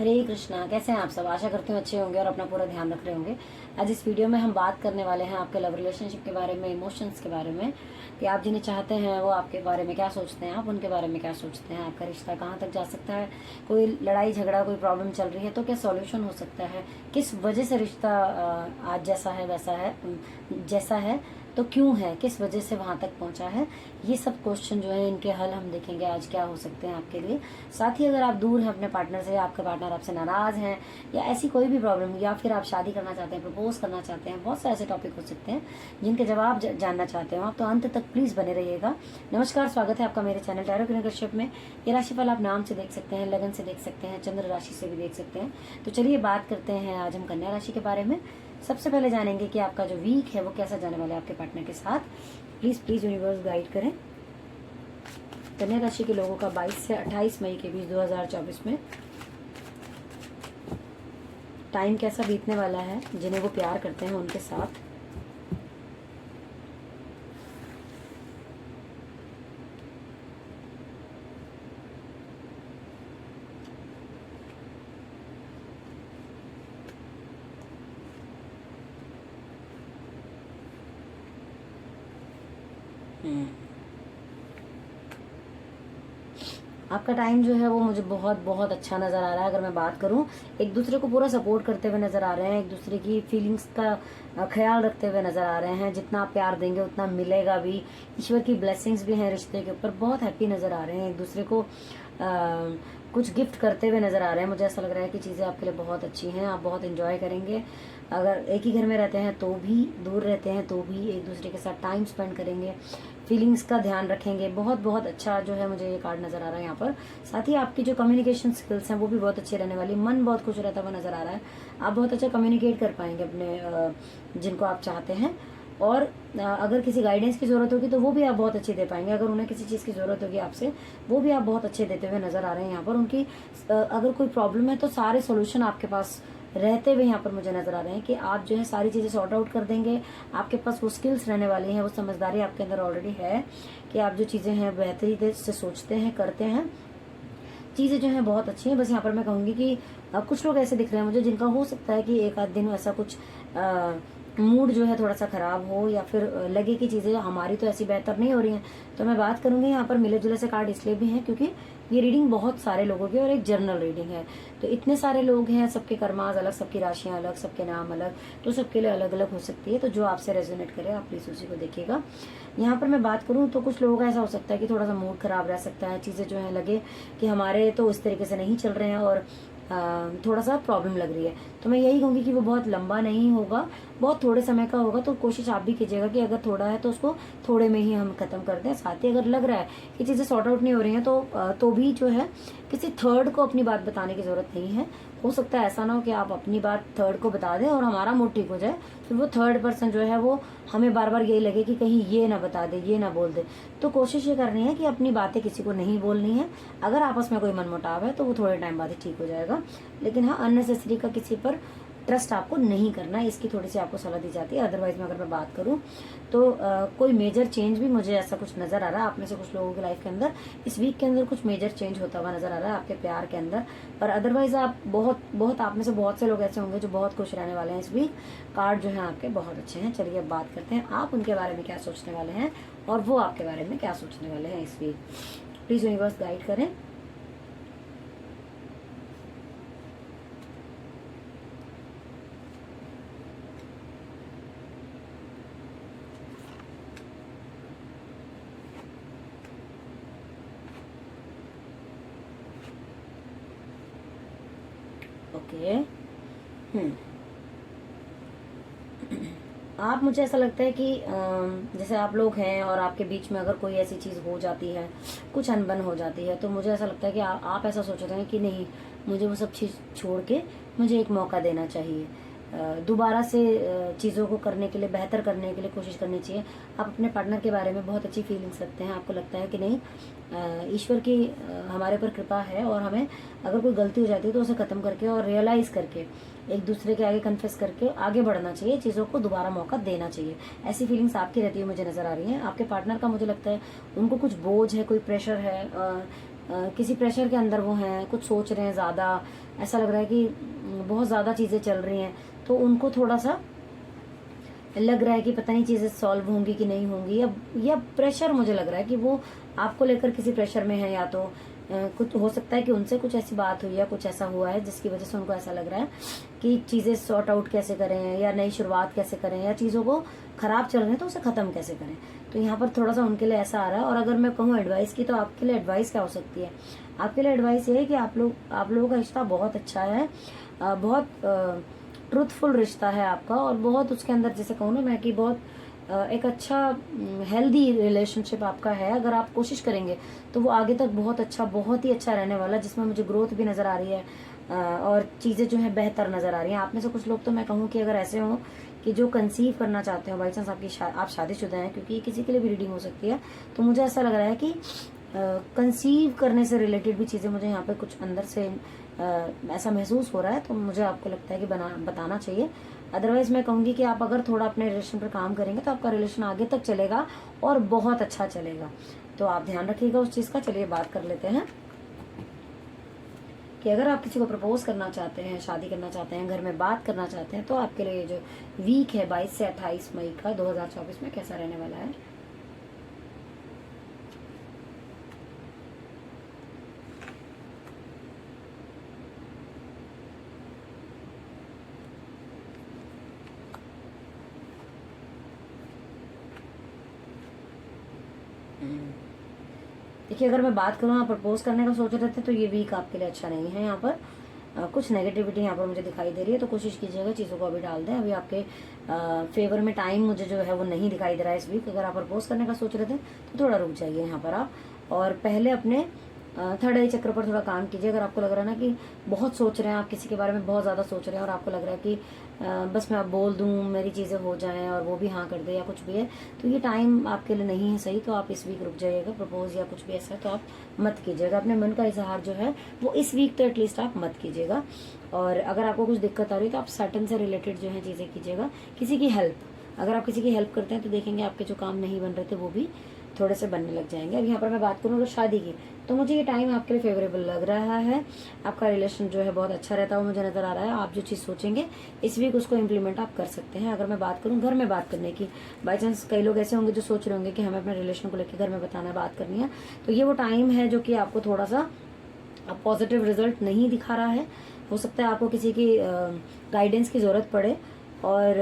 हरे कृष्णा। कैसे हैं आप सब? आशा करते हैं अच्छे होंगे और अपना पूरा ध्यान रख रहे होंगे। आज इस वीडियो में हम बात करने वाले हैं आपके लव रिलेशनशिप के बारे में, इमोशंस के बारे में, कि आप जिन्हें चाहते हैं वो आपके बारे में क्या सोचते हैं, आप उनके बारे में क्या सोचते हैं, आपका रिश्ता कहाँ तक जा सकता है, कोई लड़ाई झगड़ा कोई प्रॉब्लम चल रही है तो क्या सॉल्यूशन हो सकता है, किस वजह से रिश्ता आज जैसा है वैसा है, जैसा है तो क्यों है, किस वजह से वहां तक पहुंचा है। ये सब क्वेश्चन जो है इनके हल हम देखेंगे आज क्या हो सकते हैं आपके लिए। साथ ही अगर आप दूर हैं अपने पार्टनर से, आपके पार्टनर आपसे नाराज हैं या ऐसी कोई भी प्रॉब्लम, या फिर आप शादी करना चाहते हैं, प्रपोज करना चाहते हैं, बहुत से ऐसे टॉपिक हो सकते हैं जिनके जवाब जानना चाहते हो आप, तो अंत तक प्लीज बने रहिएगा। नमस्कार, स्वागत है आपका मेरे चैनल टैरो किरण कश्यप में। ये राशिफल आप नाम से देख सकते हैं, लगन से देख सकते हैं, चंद्र राशि से भी देख सकते हैं। तो चलिए बात करते हैं आज हम कन्या राशि के बारे में। सबसे पहले जानेंगे कि आपका जो वीक है वो कैसा जाने वाला है आपके पार्टनर के साथ। प्लीज यूनिवर्स गाइड करें। कन्या राशि के लोगों का 22 से 28 मई के बीच 2024 में टाइम कैसा बीतने वाला है, जिन्हें वो प्यार करते हैं उनके साथ। आपका टाइम जो है वो मुझे बहुत बहुत अच्छा नजर आ रहा है। अगर मैं बात करूं, एक दूसरे को पूरा सपोर्ट करते हुए नजर आ रहे हैं, एक दूसरे की फीलिंग्स का ख्याल रखते हुए नजर आ रहे हैं। जितना आप प्यार देंगे उतना मिलेगा भी। ईश्वर की ब्लेसिंग्स भी हैं रिश्ते के ऊपर। बहुत हैप्पी नजर आ रहे हैं, एक दूसरे को कुछ गिफ्ट करते हुए नजर आ रहे हैं। मुझे ऐसा लग रहा है कि चीज़ें आपके लिए बहुत अच्छी हैं, आप बहुत एंजॉय करेंगे। अगर एक ही घर में रहते हैं तो भी, दूर रहते हैं तो भी एक दूसरे के साथ टाइम स्पेंड करेंगे, फीलिंग्स का ध्यान रखेंगे। बहुत बहुत अच्छा जो है मुझे ये कार्ड नजर आ रहा है यहाँ पर। साथ ही आपकी जो कम्युनिकेशन स्किल्स हैं वो भी बहुत अच्छी रहने वाली। मन बहुत खुश रहता हुआ नजर आ रहा है। आप बहुत अच्छा कम्युनिकेट कर पाएंगे अपने जिनको आप चाहते हैं। और अगर किसी गाइडेंस की जरूरत होगी तो वो भी आप बहुत अच्छी दे पाएंगे। अगर उन्हें किसी चीज़ की जरूरत होगी आपसे, वो भी आप बहुत अच्छे देते हुए नजर आ रहे हैं यहाँ पर। उनकी अगर कोई प्रॉब्लम है तो सारे सोल्यूशन आपके पास रहते हुए यहाँ पर मुझे नजर आ रहे हैं कि आप जो है सारी चीजें सॉर्ट आउट कर देंगे। आपके पास वो स्किल्स रहने वाली हैं, वो समझदारी आपके अंदर ऑलरेडी है कि आप जो चीजें हैं बेहतरी से सोचते हैं, करते हैं। चीजें जो है बहुत अच्छी हैं। बस यहाँ पर मैं कहूंगी कि कुछ लोग ऐसे दिख रहे हैं मुझे जिनका हो सकता है कि एक आध दिन ऐसा कुछ मूड जो है थोड़ा सा खराब हो, या फिर लगे कि चीजें हमारी तो ऐसी बेहतर नहीं हो रही हैं। तो मैं बात करूंगी यहाँ पर मिले जुले से कार्ड इसलिए भी हैं क्योंकि ये रीडिंग बहुत सारे लोगों की और एक जनरल रीडिंग है। तो इतने सारे लोग हैं, सबके कर्माज अलग, सबकी राशियां अलग, सबके नाम अलग, तो सबके लिए अलग अलग हो सकती है। तो जो आपसे रेजोनेट करे आप प्लीज उसी को देखिएगा। यहाँ पर मैं बात करूँ तो कुछ लोगों का ऐसा हो सकता है कि थोड़ा सा मूड खराब रह सकता है, चीजें जो है लगे कि हमारे तो इस तरीके से नहीं चल रहे हैं और थोड़ा सा प्रॉब्लम लग रही है। तो मैं यही कहूंगी कि वो बहुत लंबा नहीं होगा, बहुत थोड़े समय का होगा। तो कोशिश आप भी कीजिएगा कि अगर थोड़ा है तो उसको थोड़े में ही हम खत्म कर दें। साथ ही अगर लग रहा है कि चीजें सॉर्ट आउट नहीं हो रही हैं तो भी जो है किसी थर्ड को अपनी बात बताने की जरूरत नहीं है। हो सकता है ऐसा ना हो कि आप अपनी बात थर्ड को बता दें और हमारा मूड ठीक हो जाए, फिर वो थर्ड पर्सन जो है वो हमें बार बार यही लगे कि कहीं ये ना बता दे, ये ना बोल दे। तो कोशिश ये करनी है कि अपनी बातें किसी को नहीं बोलनी है। अगर आपस में कोई मनमुटाव है तो वो थोड़े टाइम बाद ही ठीक हो जाएगा, लेकिन हाँ अननेसेसरी का किसी पर ट्रस्ट आपको नहीं करना है, इसकी थोड़ी सी आपको सलाह दी जाती है। अदरवाइज में अगर मैं बात करूं तो कोई मेजर चेंज भी मुझे ऐसा कुछ नजर आ रहा है। आप में से कुछ लोगों की लाइफ के अंदर इस वीक के अंदर कुछ मेजर चेंज होता हुआ नजर आ रहा है आपके प्यार के अंदर। पर अदरवाइज आप बहुत आप में से बहुत से लोग ऐसे होंगे जो बहुत खुश रहने वाले हैं इस वीक। कार्ड जो है आपके बहुत अच्छे हैं। चलिए अब बात करते हैं आप उनके बारे में क्या सोचने वाले हैं और वो आपके बारे में क्या सोचने वाले हैं इस वीक। प्लीज यूनिवर्स गाइड करें। ओके। आप, मुझे ऐसा लगता है कि जैसे आप लोग हैं और आपके बीच में अगर कोई ऐसी चीज हो जाती है, कुछ अनबन हो जाती है, तो मुझे ऐसा लगता है कि आप ऐसा सोच रहे हैं कि नहीं, मुझे वो सब चीज छोड़ के मुझे एक मौका देना चाहिए, दोबारा से चीज़ों को करने के लिए, बेहतर करने के लिए कोशिश करनी चाहिए। आप अपने पार्टनर के बारे में बहुत अच्छी फीलिंग्स रखते हैं। आपको लगता है कि नहीं, ईश्वर की हमारे पर कृपा है और हमें अगर कोई गलती हो जाती है तो उसे खत्म करके और रियलाइज करके एक दूसरे के आगे कन्फेस करके आगे बढ़ना चाहिए, चीज़ों को दोबारा मौका देना चाहिए। ऐसी फीलिंग्स आपकी रहती है मुझे नजर आ रही हैं। आपके पार्टनर का मुझे लगता है उनको कुछ बोझ है, कोई प्रेशर है, किसी प्रेशर के अंदर वो हैं, कुछ सोच रहे हैं ज़्यादा, ऐसा लग रहा है कि बहुत ज़्यादा चीज़ें चल रही हैं, तो उनको थोड़ा सा लग रहा है कि पता नहीं चीज़ें सॉल्व होंगी कि नहीं होंगी, या प्रेशर मुझे लग रहा है कि वो आपको लेकर किसी प्रेशर में है, या तो कुछ हो सकता है कि उनसे कुछ ऐसी बात हुई या कुछ ऐसा हुआ है जिसकी वजह से उनको ऐसा लग रहा है कि चीज़ें सॉर्ट आउट कैसे करें, या नई शुरुआत कैसे करें, या चीज़ों को ख़राब चल रहे हैं तो उसे ख़त्म कैसे करें। तो यहाँ पर थोड़ा सा उनके लिए ऐसा आ रहा है। और अगर मैं कहूँ एडवाइस की, तो आपके लिए एडवाइस क्या हो सकती है? आपके लिए एडवाइस ये है कि आप लोगों का रिश्ता बहुत अच्छा है, बहुत ट्रूथफुल रिश्ता है आपका, और बहुत उसके अंदर जैसे कहूँ ना मैं कि बहुत एक अच्छा हेल्दी रिलेशनशिप आपका है। अगर आप कोशिश करेंगे तो वो आगे तक बहुत अच्छा, बहुत ही अच्छा रहने वाला है, जिसमें मुझे ग्रोथ भी नज़र आ रही है और चीज़ें जो है बेहतर नज़र आ रही हैं। आप में से कुछ लोग तो मैं कहूँ कि अगर ऐसे हों कि जो कंसीव करना चाहते हो, बाई चांस आप शादीशुदा हैं, क्योंकि किसी के लिए भी रीडिंग हो सकती है, तो मुझे ऐसा लग रहा है कि कंसीव करने से रिलेटेड भी चीज़ें मुझे यहाँ पे कुछ अंदर से ऐसा महसूस हो रहा है, तो मुझे आपको लगता है कि बताना चाहिए। अदरवाइज मैं कहूँगी कि आप अगर थोड़ा अपने रिलेशन पर काम करेंगे तो आपका रिलेशन आगे तक चलेगा और बहुत अच्छा चलेगा। तो आप ध्यान रखिएगा उस चीज़ का। चलिए बात कर लेते हैं कि अगर आप किसी को प्रपोज करना चाहते हैं, शादी करना चाहते हैं, घर में बात करना चाहते हैं, तो आपके लिए जो वीक है 22 से 28 मई का 2024 में कैसा रहने वाला है। देखिए, अगर मैं बात करूँ, आप प्रपोज करने का सोच रहे थे, तो ये वीक आपके लिए अच्छा नहीं है। यहाँ पर कुछ नेगेटिविटी यहाँ पर मुझे दिखाई दे रही है, तो कोशिश कीजिएगा चीज़ों को अभी डाल दें। अभी आपके फेवर में टाइम मुझे जो है वो नहीं दिखाई दे रहा है इस वीक। अगर आप प्रपोज करने का सोच रहे थे तो थोड़ा रुक जाइए यहाँ पर आप, और पहले अपने थर्ड आई चक्र पर थोड़ा काम कीजिए। अगर आपको लग रहा है ना कि बहुत सोच रहे हैं, आप किसी के बारे में बहुत ज़्यादा सोच रहे हैं, और आपको लग रहा है कि बस मैं अब बोल दूं, मेरी चीज़ें हो जाएं और वो भी हाँ कर दे, या कुछ भी है, तो ये टाइम आपके लिए नहीं है सही। तो आप इस वीक रुक जाइएगा। प्रपोज या कुछ भी ऐसा है तो आप मत कीजिएगा। अपने मन का इजहार जो है वो इस वीक तो एटलीस्ट आप मत कीजिएगा। और अगर आपको कुछ दिक्कत आ रही है तो आप सैटर्न से रिलेटेड जो है चीज़ें कीजिएगा। किसी की हेल्प, अगर आप किसी की हेल्प करते हैं तो देखेंगे आपके जो काम नहीं बन रहे थे वो भी थोड़े से बनने लग जाएंगे। अब यहाँ पर मैं बात करूँ अगर शादी की, तो मुझे ये टाइम आपके लिए फेवरेबल लग रहा है। आपका रिलेशन जो है बहुत अच्छा रहता है, मुझे नज़र आ रहा है। आप जो चीज़ सोचेंगे इस वीक उसको इम्प्लीमेंट आप कर सकते हैं। अगर मैं बात करूँ घर में बात करने की, बाई चांस कई लोग ऐसे होंगे जो सोच रहे होंगे कि हमें अपने रिलेशन को लेकर घर में बताना है, बात करनी है, तो ये वो टाइम है जो कि आपको थोड़ा सा पॉजिटिव रिजल्ट नहीं दिखा रहा है। हो सकता है आपको किसी की गाइडेंस की ज़रूरत पड़े। और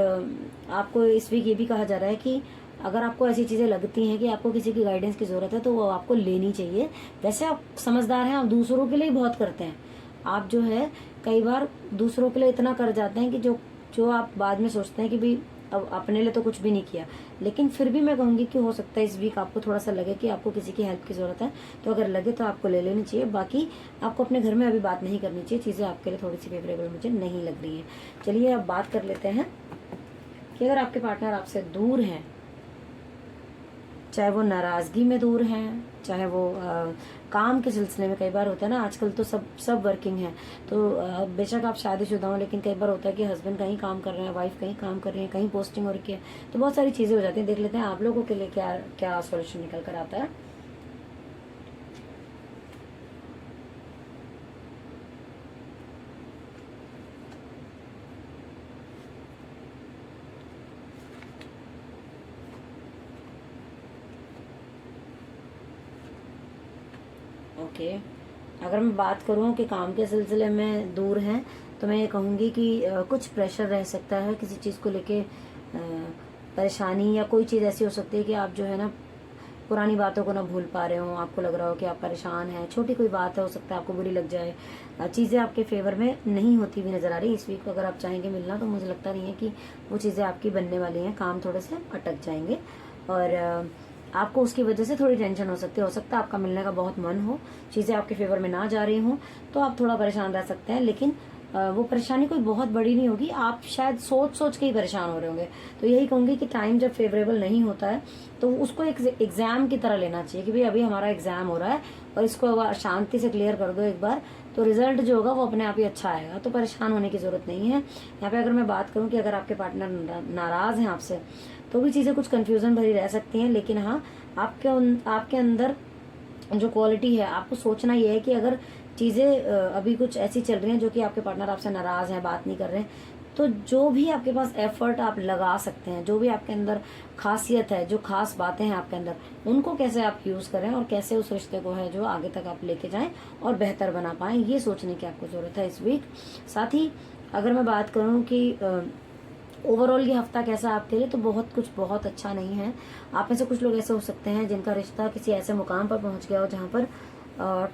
आपको इस वीक ये भी कहा जा रहा है कि अगर आपको ऐसी चीज़ें लगती हैं कि आपको किसी की गाइडेंस की ज़रूरत है तो वो आपको लेनी चाहिए। वैसे आप समझदार हैं, आप दूसरों के लिए बहुत करते हैं। आप जो है कई बार दूसरों के लिए इतना कर जाते हैं कि जो आप बाद में सोचते हैं कि भाई अब अपने लिए तो कुछ भी नहीं किया। लेकिन फिर भी मैं कहूँगी कि हो सकता है इस वीक आपको थोड़ा सा लगे कि आपको किसी की हेल्प की ज़रूरत है, तो अगर लगे तो आपको ले लेनी चाहिए। बाकी आपको अपने घर में अभी बात नहीं करनी चाहिए। चीज़ें आपके लिए थोड़ी सी फेवरेबल मुझे नहीं लग रही है। चलिए अब बात कर लेते हैं कि अगर आपके पार्टनर आपसे दूर हैं, चाहे वो नाराज़गी में दूर हैं, चाहे वो काम के सिलसिले में, कई बार होता है ना आजकल तो सब वर्किंग है, तो बेशक आप शादीशुदा हो, लेकिन कई बार होता है कि हस्बैंड कहीं काम कर रहे हैं, वाइफ कहीं काम कर रही है, कहीं पोस्टिंग हो रही है, तो बहुत सारी चीज़ें हो जाती हैं। देख लेते हैं आप लोगों के लिए क्या क्या सॉल्यूशन निकल कर आता है। ओके, अगर मैं बात करूं कि काम के सिलसिले में दूर हैं, तो मैं ये कहूँगी कि कुछ प्रेशर रह सकता है किसी चीज़ को लेके, परेशानी, या कोई चीज़ ऐसी हो सकती है कि आप जो है ना पुरानी बातों को ना भूल पा रहे हो। आपको लग रहा हो कि आप परेशान हैं, छोटी कोई बात है, हो सकता है आपको बुरी लग जाए, चीज़ें आपके फेवर में नहीं होती हुई नज़र आ रही इस वीक। अगर आप चाहेंगे मिलना तो मुझे लगता नहीं है कि वो चीज़ें आपकी बनने वाली हैं। काम थोड़े से अटक जाएंगे और आपको उसकी वजह से थोड़ी टेंशन हो सकती है। हो सकता है आपका मिलने का बहुत मन हो, चीज़ें आपके फेवर में ना जा रही हों, तो आप थोड़ा परेशान रह सकते हैं। लेकिन वो परेशानी कोई बहुत बड़ी नहीं होगी। आप शायद सोच के ही परेशान हो रहे होंगे। तो यही कहूँगी कि टाइम जब फेवरेबल नहीं होता है तो उसको एक एग्ज़ाम की तरह लेना चाहिए कि भाई अभी हमारा एग्ज़ाम हो रहा है और इसको शांति से क्लियर कर दो एक बार, तो रिजल्ट जो होगा वो अपने आप ही अच्छा आएगा। तो परेशान होने की ज़रूरत नहीं है। यहाँ पे अगर मैं बात करूँ कि अगर आपके पार्टनर नाराज़ हैं आपसे, तो भी चीज़ें कुछ कन्फ्यूज़न भरी रह सकती हैं। लेकिन हाँ, आपके अंदर जो क्वालिटी है, आपको सोचना ये है कि अगर चीज़ें अभी कुछ ऐसी चल रही हैं जो कि आपके पार्टनर आपसे नाराज़ हैं, बात नहीं कर रहे हैं, तो जो भी आपके पास एफर्ट आप लगा सकते हैं, जो भी आपके अंदर खासियत है, जो खास बातें हैं आपके अंदर, उनको कैसे आप यूज़ करें और कैसे उस रिश्ते को है जो आगे तक आप लेके जाएं और बेहतर बना पाएं, ये सोचने की आपको ज़रूरत है इस वीक। साथ ही अगर मैं बात करूं कि ओवरऑल ये हफ्ता कैसा आपके लिए, तो बहुत कुछ बहुत अच्छा नहीं है। आप में से कुछ लोग ऐसे हो सकते हैं जिनका रिश्ता किसी ऐसे मुकाम पर पहुंच गया हो जहां पर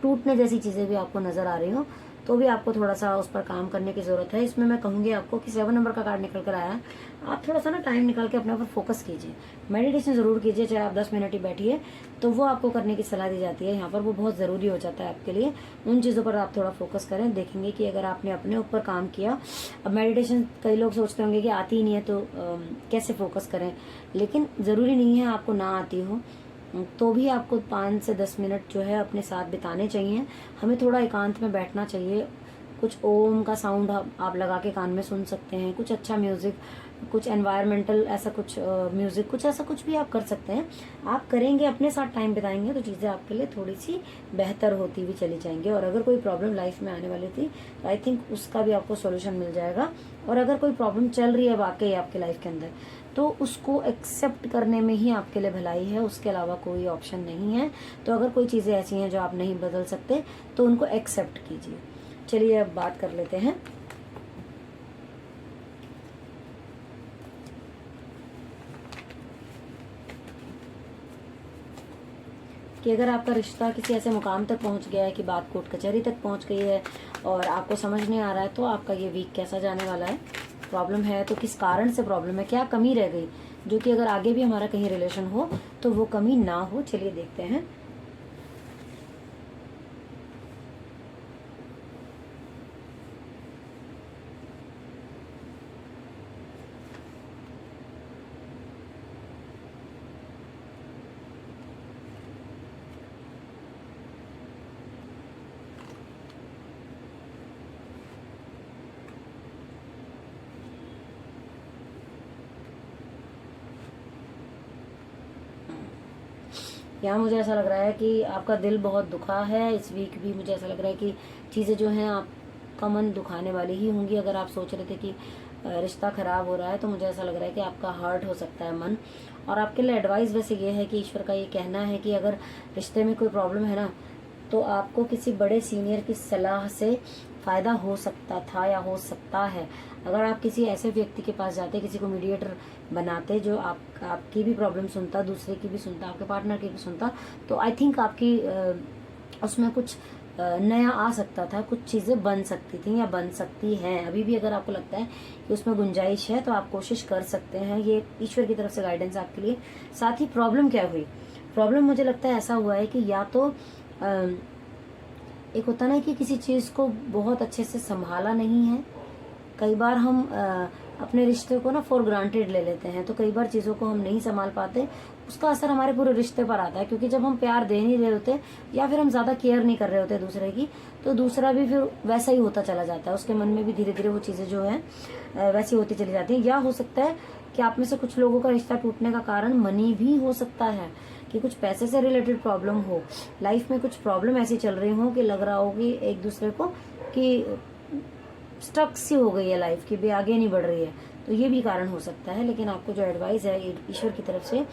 टूटने जैसी चीज़ें भी आपको नज़र आ रही हो, तो भी आपको थोड़ा सा उस पर काम करने की ज़रूरत है। इसमें मैं कहूँगी आपको कि 7 नंबर का कार्ड निकल कर आया है, आप थोड़ा सा ना टाइम निकाल के अपने ऊपर फोकस कीजिए, मेडिटेशन ज़रूर कीजिए, चाहे आप 10 मिनट ही बैठिए, तो वो आपको करने की सलाह दी जाती है यहाँ पर, वो बहुत ज़रूरी हो जाता है आपके लिए। उन चीज़ों पर आप थोड़ा फोकस करें, देखेंगे कि अगर आपने अपने ऊपर काम किया। अब मेडिटेशन कई लोग सोचते होंगे कि आती ही नहीं है तो कैसे फोकस करें, लेकिन ज़रूरी नहीं है आपको ना आती हो, तो भी आपको 5 से 10 मिनट जो है अपने साथ बिताने चाहिए। हमें थोड़ा एकांत में बैठना चाहिए, कुछ ओम का साउंड आप लगा के कान में सुन सकते हैं, कुछ अच्छा म्यूजिक, कुछ एनवायरमेंटल ऐसा कुछ म्यूजिक, कुछ ऐसा कुछ भी आप कर सकते हैं। आप करेंगे, अपने साथ टाइम बिताएंगे, तो चीज़ें आपके लिए थोड़ी सी बेहतर होती हुई चली जाएंगी। और अगर कोई प्रॉब्लम लाइफ में आने वाली थी तो आई थिंक उसका भी आपको सोल्यूशन मिल जाएगा। और अगर कोई प्रॉब्लम चल रही है वाकई आपके लाइफ के अंदर, तो उसको एक्सेप्ट करने में ही आपके लिए भलाई है, उसके अलावा कोई ऑप्शन नहीं है। तो अगर कोई चीज़ें ऐसी हैं जो आप नहीं बदल सकते, तो उनको एक्सेप्ट कीजिए। चलिए अब बात कर लेते हैं कि अगर आपका रिश्ता किसी ऐसे मुकाम तक पहुंच गया है कि बात कोर्ट कचहरी तक पहुंच गई है और आपको समझ नहीं आ रहा है, तो आपका ये वीक कैसा जाने वाला है, प्रॉब्लम है तो किस कारण से प्रॉब्लम है, क्या कमी रह गई जो कि अगर आगे भी हमारा कहीं रिलेशन हो तो वो कमी ना हो। चलिए देखते हैं। यहाँ मुझे ऐसा लग रहा है कि आपका दिल बहुत दुखा है इस वीक भी। मुझे ऐसा लग रहा है कि चीज़ें जो हैं आपका मन दुखाने वाली ही होंगी। अगर आप सोच रहे थे कि रिश्ता खराब हो रहा है, तो मुझे ऐसा लग रहा है कि आपका हर्ट हो सकता है मन। और आपके लिए एडवाइस वैसे ये है कि ईश्वर का ये कहना है कि अगर रिश्ते में कोई प्रॉब्लम है ना, तो आपको किसी बड़े सीनियर की सलाह से फ़ायदा हो सकता था या हो सकता है। अगर आप किसी ऐसे व्यक्ति के पास जाते, किसी को मीडिएटर बनाते जो आपकी भी प्रॉब्लम सुनता, दूसरे की भी सुनता, आपके पार्टनर की भी सुनता, तो आई थिंक आपकी उसमें कुछ नया आ सकता था, कुछ चीज़ें बन सकती थी या बन सकती हैं। अभी भी अगर आपको लगता है कि उसमें गुंजाइश है तो आप कोशिश कर सकते हैं। ये ईश्वर की तरफ से गाइडेंस आपके लिए। साथ ही प्रॉब्लम क्या हुई, प्रॉब्लम मुझे लगता है ऐसा हुआ है कि या तो एक होता ना कि किसी चीज़ को बहुत अच्छे से संभाला नहीं है। कई बार हम अपने रिश्ते को ना फॉर ग्रांटेड ले लेते हैं, तो कई बार चीज़ों को हम नहीं संभाल पाते, उसका असर हमारे पूरे रिश्ते पर आता है। क्योंकि जब हम प्यार दे नहीं रहे होते या फिर हम ज़्यादा केयर नहीं कर रहे होते दूसरे की, तो दूसरा भी फिर वैसा ही होता चला जाता है। उसके मन में भी धीरे धीरे वो चीज़ें जो हैं वैसी होती चली जाती हैं। या हो सकता है कि आप में से कुछ लोगों का रिश्ता टूटने का कारण मनी भी हो सकता है, कि कुछ पैसे से रिलेटेड प्रॉब्लम हो, लाइफ में कुछ प्रॉब्लम ऐसी चल रही हो कि लग रहा हो कि एक दूसरे को कि स्टक सी हो गई है लाइफ की, भी आगे नहीं बढ़ रही है, तो ये भी कारण हो सकता है। लेकिन आपको जो एडवाइस है ईश्वर की तरफ से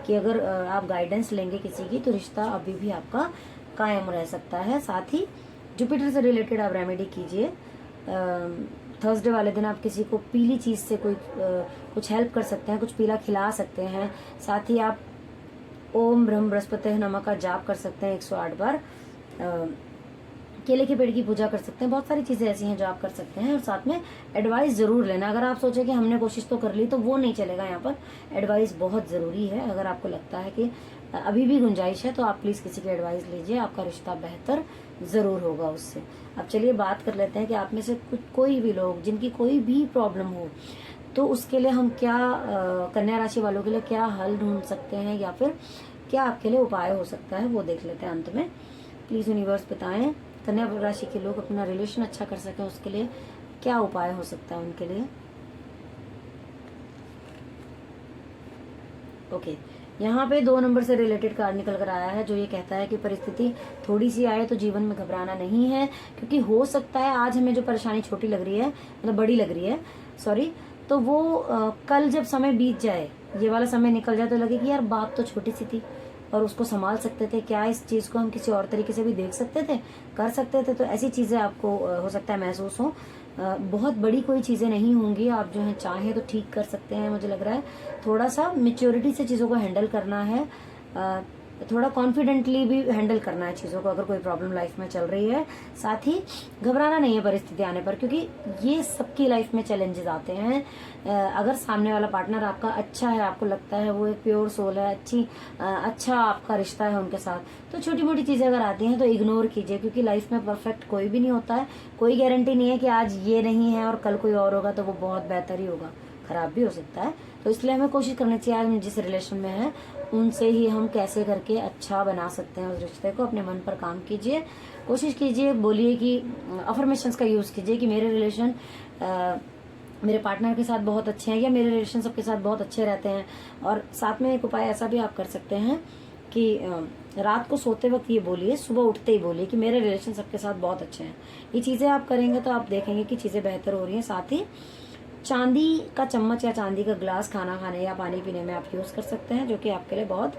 कि अगर आप गाइडेंस लेंगे किसी की, तो रिश्ता अभी भी आपका कायम रह सकता है। साथ ही जुपिटर से रिलेटेड आप रेमेडी कीजिए। थर्सडे वाले दिन आप किसी को पीली चीज़ से कोई कुछ हेल्प कर सकते हैं, कुछ पीला खिला सकते हैं। साथ ही आप ओम ब्रह्म बृहस्पति नमः का जाप कर सकते हैं 108 बार। केले के पेड़ की पूजा कर सकते हैं। बहुत सारी चीज़ें ऐसी हैं जो आप कर सकते हैं। और साथ में एडवाइस ज़रूर लेना। अगर आप सोचें कि हमने कोशिश तो कर ली, तो वो नहीं चलेगा। यहाँ पर एडवाइस बहुत ज़रूरी है। अगर आपको लगता है कि अभी भी गुंजाइश है, तो आप प्लीज़ किसी की एडवाइस लीजिए, आपका रिश्ता बेहतर ज़रूर होगा उससे। अब चलिए बात कर लेते हैं कि आप में से कोई भी लोग जिनकी कोई भी प्रॉब्लम हो, तो उसके लिए हम क्या कन्या राशि वालों के लिए क्या हल ढूंढ सकते हैं या फिर क्या आपके लिए उपाय हो सकता है, वो देख लेते हैं अंत में। प्लीज़ यूनिवर्स बताएं कन्या राशि के लोग अपना रिलेशन अच्छा कर सकें, उसके लिए क्या उपाय हो सकता है उनके लिए। ओके, यहाँ पे 2 नंबर से रिलेटेड कार्ड निकल कर आया है, जो ये कहता है कि परिस्थिति थोड़ी सी आए तो जीवन में घबराना नहीं है, क्योंकि हो सकता है आज हमें जो परेशानी छोटी लग रही है, मतलब बड़ी लग रही है, सॉरी, तो वो कल जब समय बीत जाए, ये वाला समय निकल जाए, तो लगे कि यार बात तो छोटी सी थी और उसको संभाल सकते थे, क्या इस चीज़ को हम किसी और तरीके से भी देख सकते थे, कर सकते थे। तो ऐसी चीज़ें आपको हो सकता है महसूस हो। बहुत बड़ी कोई चीज़ें नहीं होंगी, आप जो है चाहें तो ठीक कर सकते हैं। मुझे लग रहा है थोड़ा सा मेच्योरिटी से चीज़ों को हैंडल करना है, थोड़ा कॉन्फिडेंटली भी हैंडल करना है चीज़ों को अगर कोई प्रॉब्लम लाइफ में चल रही है। साथ ही घबराना नहीं है परिस्थिति आने पर, क्योंकि ये सबकी लाइफ में चैलेंजेस आते हैं। अगर सामने वाला पार्टनर आपका अच्छा है, आपको लगता है वो एक प्योर सोल है, अच्छा आपका रिश्ता है उनके साथ, तो छोटी मोटी चीज़ें अगर आती हैं तो इग्नोर कीजिए, क्योंकि लाइफ में परफेक्ट कोई भी नहीं होता है। कोई गारंटी नहीं है कि आज ये नहीं है और कल कोई और होगा तो वो बहुत बेहतर ही होगा, खराब भी हो सकता है। तो इसलिए हमें कोशिश करनी चाहिए आज हम जिस रिलेशन में हैं उनसे ही हम कैसे करके अच्छा बना सकते हैं उस रिश्ते को। अपने मन पर काम कीजिए, कोशिश कीजिए, बोलिए कि अफर्मेशंस का यूज़ कीजिए कि मेरे रिलेशन मेरे पार्टनर के साथ बहुत अच्छे हैं, या मेरे रिलेशन सबके साथ बहुत अच्छे रहते हैं। और साथ में एक उपाय ऐसा भी आप कर सकते हैं कि रात को सोते वक्त ये बोलिए, सुबह उठते ही बोलिए कि मेरे रिलेशन सबके साथ बहुत अच्छे हैं। ये चीज़ें आप करेंगे तो आप देखेंगे कि चीज़ें बेहतर हो रही हैं। साथ ही चांदी का चम्मच या चांदी का ग्लास खाना खाने या पानी पीने में आप यूज़ कर सकते हैं, जो कि आपके लिए बहुत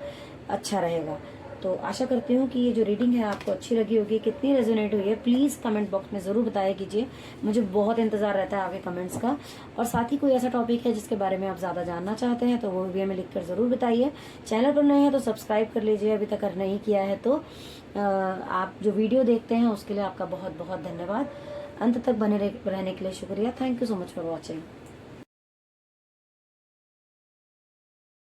अच्छा रहेगा। तो आशा करती हूँ कि ये जो रीडिंग है आपको अच्छी लगी होगी। कितनी रेजोनेट हुई है प्लीज़ कमेंट बॉक्स में ज़रूर बताया कीजिए, मुझे बहुत इंतज़ार रहता है आपके कमेंट्स का। और साथ ही कोई ऐसा टॉपिक है जिसके बारे में आप ज़्यादा जानना चाहते हैं तो वो भी हमें लिखकर ज़रूर बताइए। चैनल पर नए हैं तो सब्सक्राइब कर लीजिए, अभी तक अगर नहीं किया है तो। आप जो वीडियो देखते हैं उसके लिए आपका बहुत बहुत धन्यवाद। अंत तक बने रहने के लिए शुक्रिया। Thank you so much for watching.